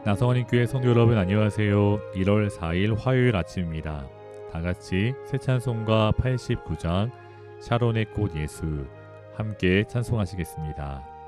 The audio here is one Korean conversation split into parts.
나성원인 교회 성도 여러분 안녕하세요. 1월 4일 화요일 아침입니다. 다같이 새 찬송가 89장 샤론의 꽃 예수 함께 찬송하시겠습니다.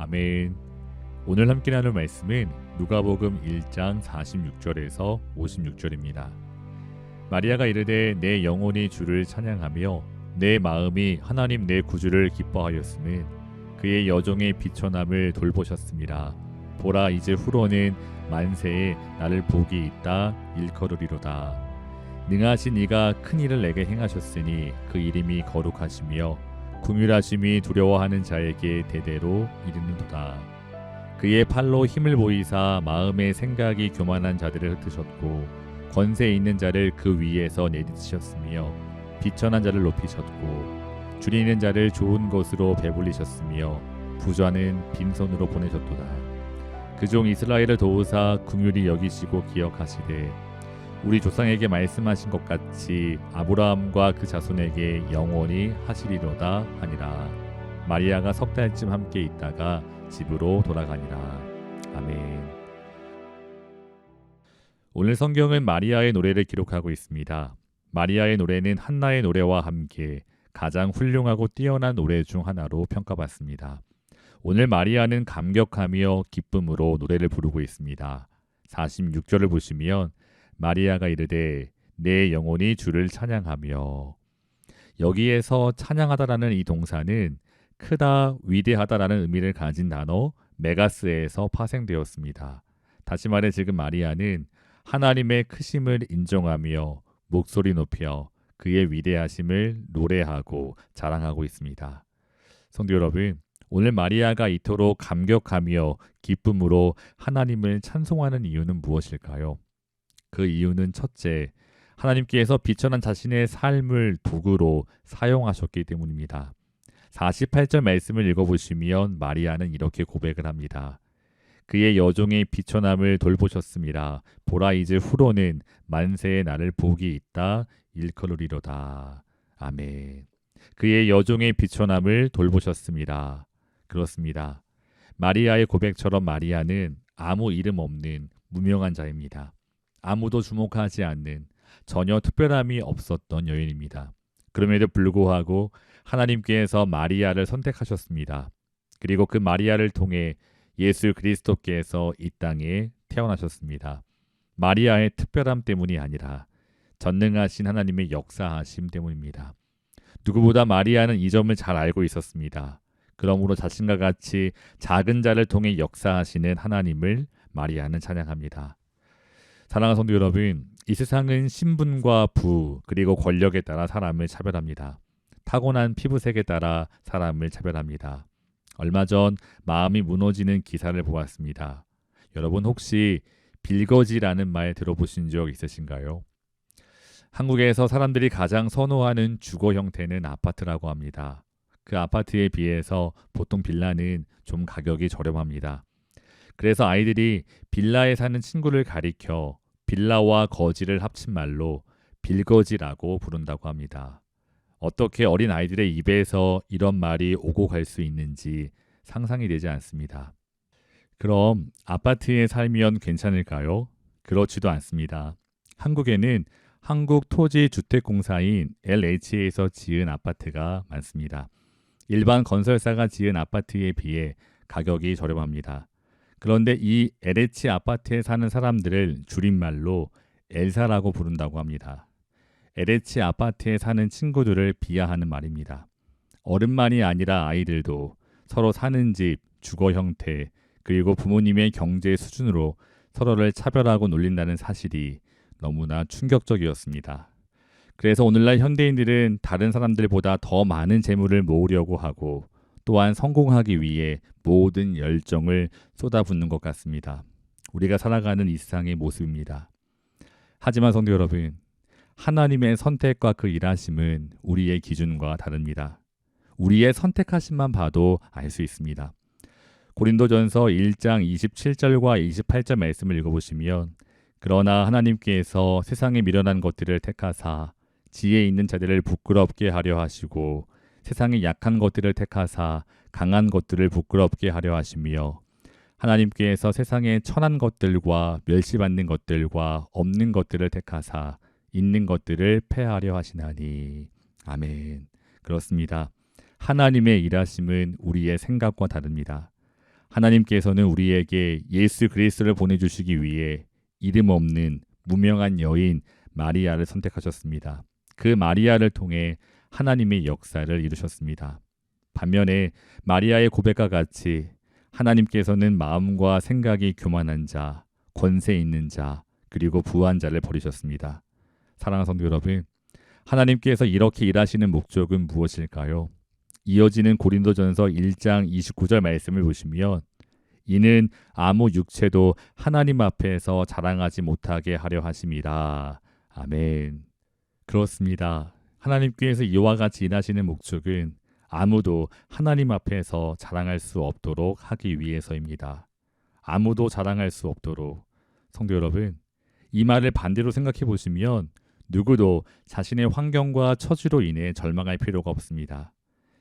아멘. 오늘 함께 나눌 말씀은 누가복음 1장 46절에서 56절입니다. 마리아가 이르되 내 영혼이 주를 찬양하며 내 마음이 하나님 내 구주를 기뻐하였음은 그의 여종의 비천함을 돌보셨습니다. 보라 이제 후로는 만세에 나를 복이 있다 일컬으리로다. 능하신 이가 큰 일을 내게 행하셨으니 그 이름이 거룩하시며 긍휼하심이 두려워하는 자에게 대대로 이르는도다. 그의 팔로 힘을 보이사 마음의 생각이 교만한 자들을 흩으셨고 권세 있는 자를 그 위에서 내리치셨으며 비천한 자를 높이셨고 줄이는 자를 좋은 것으로 배불리셨으며 부자는 빈손으로 보내셨도다. 그종 이스라엘을 도우사 긍휼히 여기시고 기억하시되 우리 조상에게 말씀하신 것 같이 아브라함과 그 자손에게 영원히 하시리로다 하니라. 마리아가 석 달쯤 함께 있다가 집으로 돌아가니라. 아멘. 오늘 성경은 마리아의 노래를 기록하고 있습니다. 마리아의 노래는 한나의 노래와 함께 가장 훌륭하고 뛰어난 노래 중 하나로 평가받습니다. 오늘 마리아는 감격하며 기쁨으로 노래를 부르고 있습니다. 46절을 보시면 마리아가 이르되 내 영혼이 주를 찬양하며, 여기에서 찬양하다라는 이 동사는 크다, 위대하다라는 의미를 가진 단어 메가스에서 파생되었습니다. 다시 말해 지금 마리아는 하나님의 크심을 인정하며 목소리 높여 그의 위대하심을 노래하고 자랑하고 있습니다. 성도 여러분, 오늘 마리아가 이토록 감격하며 기쁨으로 하나님을 찬송하는 이유는 무엇일까요? 그 이유는 첫째, 하나님께서 비천한 자신의 삶을 도구로 사용하셨기 때문입니다. 48절 말씀을 읽어보시면 마리아는 이렇게 고백을 합니다. 그의 여종의 비천함을 돌보셨습니다. 보라 이제 후로는 만세의 나를 복이 있다 일컬으리로다. 아멘. 그의 여종의 비천함을 돌보셨습니다. 그렇습니다. 마리아의 고백처럼 마리아는 아무 이름 없는 무명한 자입니다. 아무도 주목하지 않는 전혀 특별함이 없었던 여인입니다. 그럼에도 불구하고 하나님께서 마리아를 선택하셨습니다. 그리고 그 마리아를 통해 예수 그리스도께서 이 땅에 태어나셨습니다. 마리아의 특별함 때문이 아니라 전능하신 하나님의 역사하심 때문입니다. 누구보다 마리아는 이 점을 잘 알고 있었습니다. 그러므로 자신과 같이 작은 자를 통해 역사하시는 하나님을 마리아는 찬양합니다. 사랑하는 성도 여러분, 이 세상은 신분과 부 그리고 권력에 따라 사람을 차별합니다. 타고난 피부색에 따라 사람을 차별합니다. 얼마 전 마음이 무너지는 기사를 보았습니다. 여러분 혹시 빌거지라는 말 들어보신 적 있으신가요? 한국에서 사람들이 가장 선호하는 주거 형태는 아파트라고 합니다. 그 아파트에 비해서 보통 빌라는 좀 가격이 저렴합니다. 그래서 아이들이 빌라에 사는 친구를 가리켜 빌라와 거지를 합친 말로 빌거지라고 부른다고 합니다. 어떻게 어린 아이들의 입에서 이런 말이 오고 갈 수 있는지 상상이 되지 않습니다. 그럼 아파트에 살면 괜찮을까요? 그렇지도 않습니다. 한국에는 한국토지주택공사인 LH에서 지은 아파트가 많습니다. 일반 건설사가 지은 아파트에 비해 가격이 저렴합니다. 그런데 이 LH 아파트에 사는 사람들을 줄임말로 엘사라고 부른다고 합니다. LH 아파트에 사는 친구들을 비하하는 말입니다. 어른만이 아니라 아이들도 서로 사는 집, 주거 형태, 그리고 부모님의 경제 수준으로 서로를 차별하고 놀린다는 사실이 너무나 충격적이었습니다. 그래서 오늘날 현대인들은 다른 사람들보다 더 많은 재물을 모으려고 하고 또한 성공하기 위해 모든 열정을 쏟아붓는 것 같습니다. 우리가 살아가는 이 세상의 모습입니다. 하지만 성도 여러분, 하나님의 선택과 그 일하심은 우리의 기준과 다릅니다. 우리의 선택하심만 봐도 알 수 있습니다. 고린도전서 1장 27절과 28절 말씀을 읽어보시면 그러나 하나님께서 세상에 미련한 것들을 택하사 지혜 있는 자들을 부끄럽게 하려 하시고 세상의 약한 것들을 택하사 강한 것들을 부끄럽게 하려 하시며 하나님께서 세상의 천한 것들과 멸시받는 것들과 없는 것들을 택하사 있는 것들을 폐하려 하시나니. 아멘. 그렇습니다. 하나님의 일하심은 우리의 생각과 다릅니다. 하나님께서는 우리에게 예수 그리스도를 보내주시기 위해 이름 없는 무명한 여인 마리아를 선택하셨습니다. 그 마리아를 통해 하나님의 역사를 이루셨습니다. 반면에 마리아의 고백과 같이 하나님께서는 마음과 생각이 교만한 자, 권세 있는 자, 그리고 부한 자를 버리셨습니다. 사랑하는 성도 여러분, 하나님께서 이렇게 일하시는 목적은 무엇일까요? 이어지는 고린도전서 1장 29절 말씀을 보시면 이는 아무 육체도 하나님 앞에서 자랑하지 못하게 하려 하심이라. 아멘. 그렇습니다. 하나님께서 이와 같이 일하시는 목적은 아무도 하나님 앞에서 자랑할 수 없도록 하기 위해서입니다. 아무도 자랑할 수 없도록. 성도 여러분, 이 말을 반대로 생각해 보시면 누구도 자신의 환경과 처지로 인해 절망할 필요가 없습니다.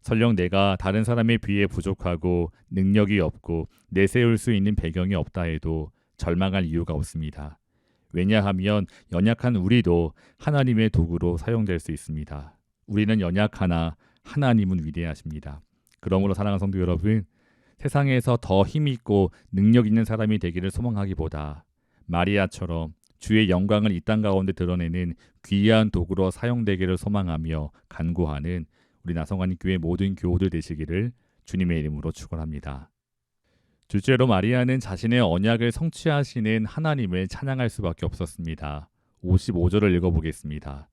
설령 내가 다른 사람에 비해 부족하고 능력이 없고 내세울 수 있는 배경이 없다 해도 절망할 이유가 없습니다. 왜냐하면 연약한 우리도 하나님의 도구로 사용될 수 있습니다. 우리는 연약하나 하나님은 위대하십니다. 그러므로 사랑하는 성도 여러분, 세상에서 더 힘있고 능력 있는 사람이 되기를 소망하기보다 마리아처럼 주의 영광을 이 땅 가운데 드러내는 귀한 도구로 사용되기를 소망하며 간구하는 우리 나성관님 교회 모든 교우들 되시기를 주님의 이름으로 축원합니다. 둘째로 마리아는 자신의 언약을 성취하시는 하나님을 찬양할 수밖에 없었습니다. 55절을 읽어보겠습니다.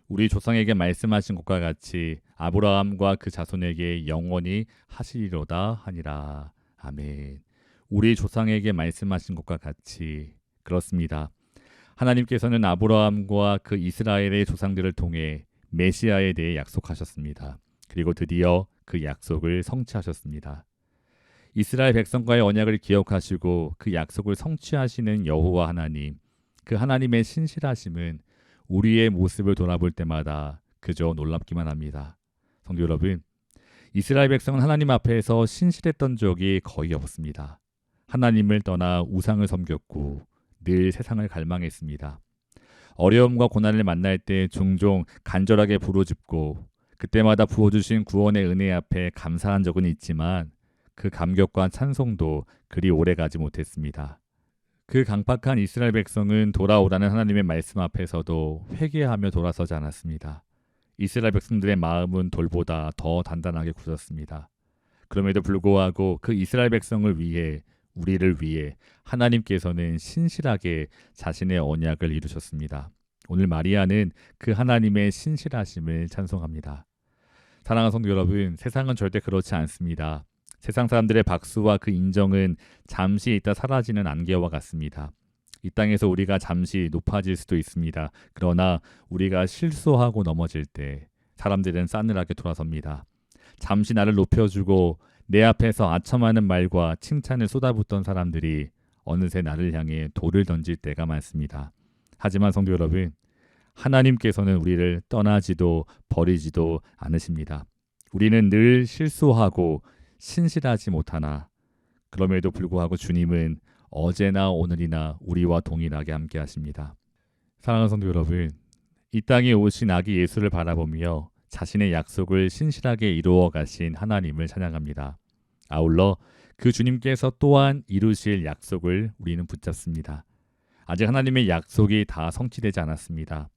우리 조상에게 말씀하신 것과 같이 아브라함과 그 자손에게 영원히 하시리로다 하니라. 아멘. 우리 조상에게 말씀하신 것과 같이 그렇습니다. 하나님께서는 아브라함과 그 이스라엘의 조상들을 통해 메시아에 대해 약속하셨습니다. 그리고 드디어 그 약속을 성취하셨습니다. 이스라엘 백성과의 언약을 기억하시고 그 약속을 성취하시는 여호와 하나님, 그 하나님의 신실하심은 우리의 모습을 돌아볼 때마다 그저 놀랍기만 합니다. 성도 여러분, 이스라엘 백성은 하나님 앞에서 신실했던 적이 거의 없습니다. 하나님을 떠나 우상을 섬겼고 늘 세상을 갈망했습니다. 어려움과 고난을 만날 때 종종 간절하게 부르짖고 그때마다 부어주신 구원의 은혜 앞에 감사한 적은 있지만 그 감격과 찬송도 그리 오래가지 못했습니다. 그 강팍한 이스라엘 백성은 돌아오라는 하나님의 말씀 앞에서도 회개하며 돌아서지 않았습니다. 이스라엘 백성들의 마음은 돌보다 더 단단하게 굳었습니다. 그럼에도 불구하고 그 이스라엘 백성을 위해 우리를 위해 하나님께서는 신실하게 자신의 언약을 이루셨습니다. 오늘 마리아는 그 하나님의 신실하심을 찬송합니다. 사랑하는 성도 여러분, 세상은 절대 그렇지 않습니다. 세상 사람들의 박수와 그 인정은 잠시 있다 사라지는 안개와 같습니다. 이 땅에서 우리가 잠시 높아질 수도 있습니다. 그러나 우리가 실수하고 넘어질 때 사람들은 싸늘하게 돌아섭니다. 잠시 나를 높여주고 내 앞에서 아첨하는 말과 칭찬을 쏟아붓던 사람들이 어느새 나를 향해 돌을 던질 때가 많습니다. 하지만 성도 여러분, 하나님께서는 우리를 떠나지도 버리지도 않으십니다. 우리는 늘 실수하고 신실하지 못하나 그럼에도 불구하고 주님은 어제나 오늘이나 우리와 동일하게 함께 하십니다. 사랑하는 성도 여러분, 이 땅에 오신 아기 예수를 바라보며 자신의 약속을 신실하게 이루어 가신 하나님을 찬양합니다. 아울러 그 주님께서 또한 이루실 약속을 우리는 붙잡습니다. 아직 하나님의 약속이 다 성취되지 않았습니다.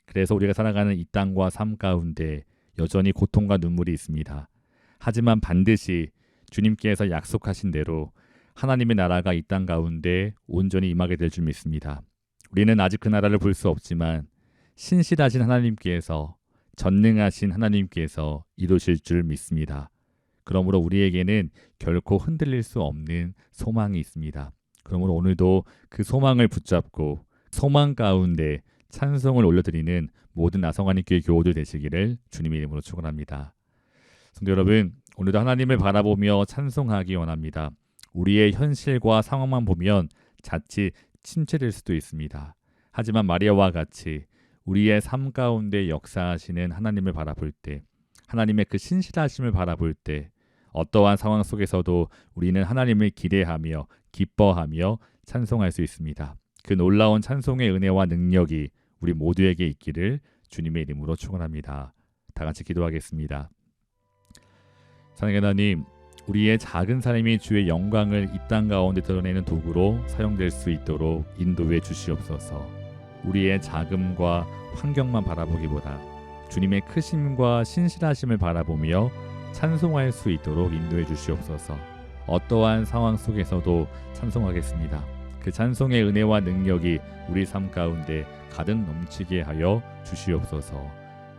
그래서 우리가 살아가는 이 땅과 삶 가운데 여전히 고통과 눈물이 있습니다. 하지만 반드시 주님께서 약속하신 대로 하나님의 나라가 이 땅 가운데 온전히 임하게 될 줄 믿습니다. 우리는 아직 그 나라를 볼 수 없지만 신실하신 하나님께서, 전능하신 하나님께서 이루실 줄 믿습니다. 그러므로 우리에게는 결코 흔들릴 수 없는 소망이 있습니다. 그러므로 오늘도 그 소망을 붙잡고 소망 가운데 찬송을 올려드리는 모든 나성환님 교회 교우들 되시기를 주님의 이름으로 축원합니다. 성도 여러분, 오늘도 하나님을 바라보며 찬송하기 원합니다. 우리의 현실과 상황만 보면 자칫 침체될 수도 있습니다. 하지만 마리아와 같이 우리의 삶 가운데 역사하시는 하나님을 바라볼 때, 하나님의 그 신실하심을 바라볼 때 어떠한 상황 속에서도 우리는 하나님을 기대하며 기뻐하며 찬송할 수 있습니다. 그 놀라운 찬송의 은혜와 능력이 우리 모두에게 있기를 주님의 이름으로 축원합니다. 다 같이 기도하겠습니다. 사랑의 하나님, 우리의 작은 삶이 주의 영광을 이 땅 가운데 드러내는 도구로 사용될 수 있도록 인도해 주시옵소서. 우리의 작음과 환경만 바라보기보다 주님의 크심과 신실하심을 바라보며 찬송할 수 있도록 인도해 주시옵소서. 어떠한 상황 속에서도 찬송하겠습니다. 그 찬송의 은혜와 능력이 우리 삶 가운데 가득 넘치게 하여 주시옵소서.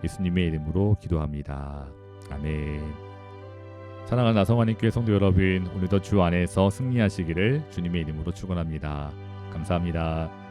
예수님의 이름으로 기도합니다. 아멘. 사랑하는 나성환님 교회 성도 여러분, 오늘도 주 안에서 승리하시기를 주님의 이름으로 축원합니다. 감사합니다.